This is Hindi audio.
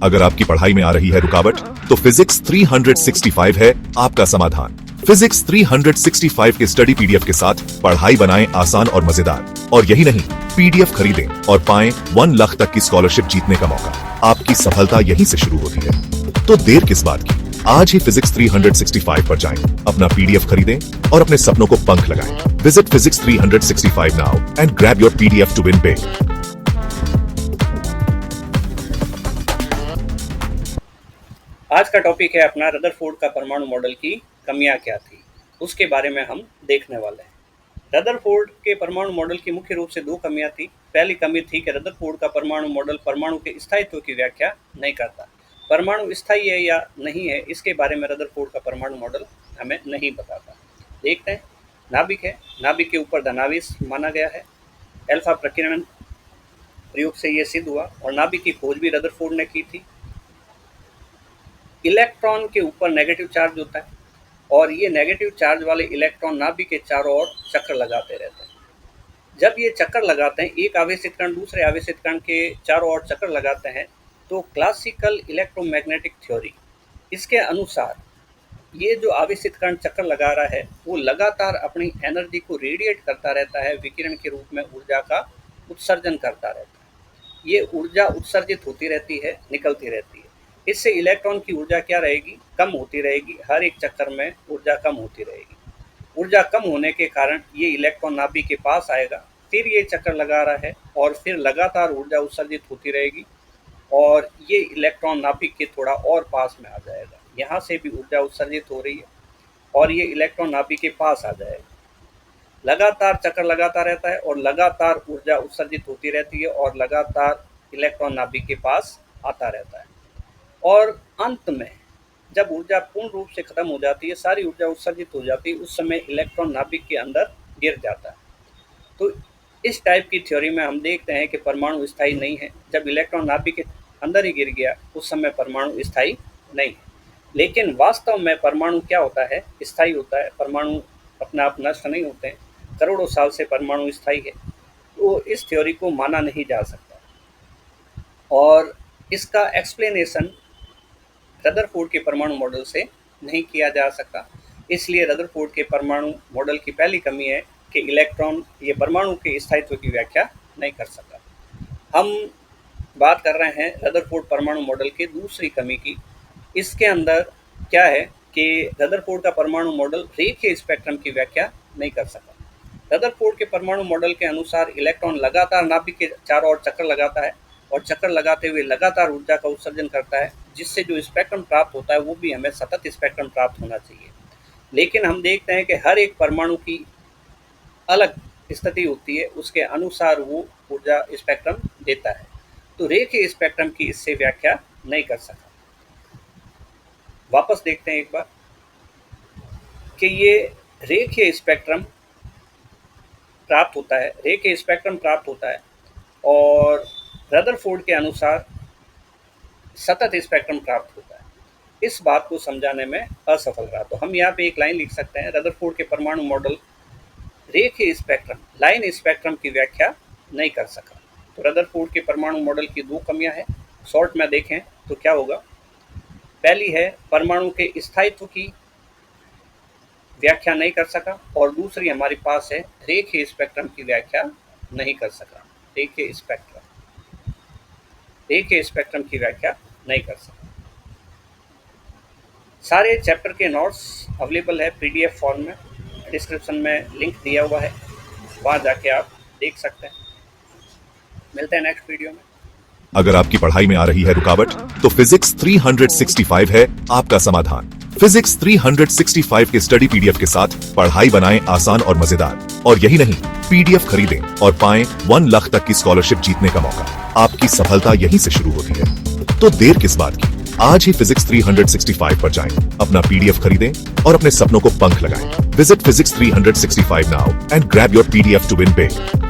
अगर आपकी पढ़ाई में आ रही है रुकावट, तो फिजिक्स 365 है आपका समाधान। फिजिक्स 365 के स्टडी पीडीएफ के साथ पढ़ाई बनाएं आसान और मजेदार। और यही नहीं, पीडीएफ खरीदें और पाएं 1 लाख तक की स्कॉलरशिप जीतने का मौका। आपकी सफलता यहीं से शुरू होती है, तो देर किस बात की? आज ही फिजिक्स 365 पर जाएं, अपना पीडीएफ खरीदें और अपने सपनों को पंख लगाएं। Visit physics 365 now and grab your PDF to win big. आज का टॉपिक है अपना रदरफोर्ड का परमाणु मॉडल की कमियां क्या थी, उसके बारे में हम देखने वाले हैं। रदरफोर्ड के परमाणु मॉडल की मुख्य रूप से 2 कमियां थी। पहली कमी थी कि रदरफोर्ड का परमाणु मॉडल परमाणु के स्थायित्व की व्याख्या नहीं करता। परमाणु स्थायी है या नहीं है, इसके बारे में रदरफोर्ड का परमाणु मॉडल हमें नहीं बताता। देखते हैं। नाभिक है, नाभिक के ऊपर धनावेश माना गया है। अल्फा प्रकीर्णन प्रयोग से ये सिद्ध हुआ और नाभिक की खोज भी रदरफोर्ड ने की थी। इलेक्ट्रॉन के ऊपर नेगेटिव चार्ज होता है और ये नेगेटिव चार्ज वाले इलेक्ट्रॉन नाभिक के चारों ओर चक्कर लगाते रहते हैं। जब ये चक्कर लगाते हैं, एक आवेशित कण दूसरे आवेशित कण के चारों ओर चक्कर लगाते हैं, तो क्लासिकल इलेक्ट्रोमैग्नेटिक थ्योरी इसके अनुसार ये जो आवेशित कण चक्कर लगा रहा है वो लगातार अपनी एनर्जी को रेडिएट करता रहता है, विकिरण के रूप में ऊर्जा का उत्सर्जन करता रहता है। ये ऊर्जा उत्सर्जित होती रहती है, निकलती रहती है। इससे इलेक्ट्रॉन की ऊर्जा क्या रहेगी? कम होती रहेगी। हर एक चक्कर में ऊर्जा कम होती रहेगी। ऊर्जा कम होने के कारण ये इलेक्ट्रॉन नाभिक के पास आएगा, फिर ये चक्कर लगा रहा है और फिर लगातार ऊर्जा उत्सर्जित होती रहेगी और ये इलेक्ट्रॉन नाभिक के थोड़ा और पास में आ जाएगा। यहाँ से भी ऊर्जा उत्सर्जित हो रही है और ये इलेक्ट्रॉन नाभिक के पास आ जाएगा। लगातार चक्कर लगाता रहता है और लगातार ऊर्जा उत्सर्जित होती रहती है और लगातार इलेक्ट्रॉन नाभिक के पास आता रहता है। और अंत में जब ऊर्जा पूर्ण रूप से खत्म हो जाती है, सारी ऊर्जा उत्सर्जित हो जाती है, उस समय इलेक्ट्रॉन नाभिक के अंदर गिर जाता है। तो इस टाइप की थ्योरी में हम देखते हैं कि परमाणु स्थायी नहीं है। जब इलेक्ट्रॉन नाभिक के अंदर ही गिर गया, उस समय परमाणु स्थायी नहीं है। लेकिन वास्तव में परमाणु क्या होता है? स्थायी होता है। परमाणु अपने आप नष्ट नहीं होते हैं। करोड़ों साल से परमाणु स्थायी है। तो इस थ्योरी को माना नहीं जा सकता और इसका एक्सप्लेनेशन रदरफोर्ड के परमाणु मॉडल से नहीं किया जा सकता। इसलिए रदरफोर्ड के परमाणु मॉडल की पहली कमी है कि इलेक्ट्रॉन ये परमाणु के स्थायित्व की व्याख्या नहीं कर सका। हम बात कर रहे हैं रदरफोर्ड परमाणु मॉडल की दूसरी कमी की। इसके अंदर क्या है कि रदरफोर्ड का परमाणु मॉडल रेखीय स्पेक्ट्रम की व्याख्या नहीं कर सका। रदरफोर्ड के परमाणु मॉडल के अनुसार इलेक्ट्रॉन लगातार नाभिक के चारों ओर चक्कर लगाता है और चक्कर लगाते हुए लगातार ऊर्जा का उत्सर्जन करता है, जिससे जो स्पेक्ट्रम प्राप्त होता है वो भी हमें सतत स्पेक्ट्रम प्राप्त होना चाहिए। लेकिन हम देखते हैं कि हर एक परमाणु की अलग स्थिति होती है, उसके अनुसार वो ऊर्जा स्पेक्ट्रम देता है। तो रेखीय स्पेक्ट्रम की इससे व्याख्या नहीं कर सका। वापस देखते हैं एक बार कि ये रेखीय स्पेक्ट्रम प्राप्त होता है, रेखीय स्पेक्ट्रम प्राप्त होता है और रदरफोर्ड के अनुसार सतत स्पेक्ट्रम प्राप्त होता है। इस बात को समझाने में असफल रहा। तो हम यहाँ पे एक लाइन लिख सकते हैं, रदरफोर्ड के परमाणु मॉडल रेखीय स्पेक्ट्रम, लाइन स्पेक्ट्रम की व्याख्या नहीं कर सका। तो रदरफोर्ड के परमाणु मॉडल की 2 कमियां हैं। शॉर्ट में देखें तो क्या होगा? पहली है परमाणु के स्थायित्व की व्याख्या नहीं कर सका और दूसरी हमारे पास है रेखीय स्पेक्ट्रम की व्याख्या नहीं कर सका। रेखीय स्पेक्ट्रम की व्याख्या नहीं कर सका। सारे चैप्टर के नोट्स अवेलेबल है पीडीएफ फॉर्म में, डिस्क्रिप्शन में लिंक दिया हुआ है, वहाँ जाके आप देख सकते हैं। मिलते हैं नेक्स्ट वीडियो में। अगर आपकी पढ़ाई में आ रही है रुकावट, तो फिजिक्स 365 है आपका समाधान। फिजिक्स 365 के स्टडी पीडीएफ के साथ पढ़ाई बनाएं आसान और मजेदार। और यही नहीं, पीडीएफ खरीदें और पाएं 1 लाख तक की स्कॉलरशिप जीतने का मौका। आपकी सफलता यहीं से शुरू होती है, तो देर किस बात की? आज ही फिजिक्स 365 पर जाएं, अपना पीडीएफ खरीदें और अपने सपनों को पंख लगाएं। Visit physics 365 now and grab your PDF to win big.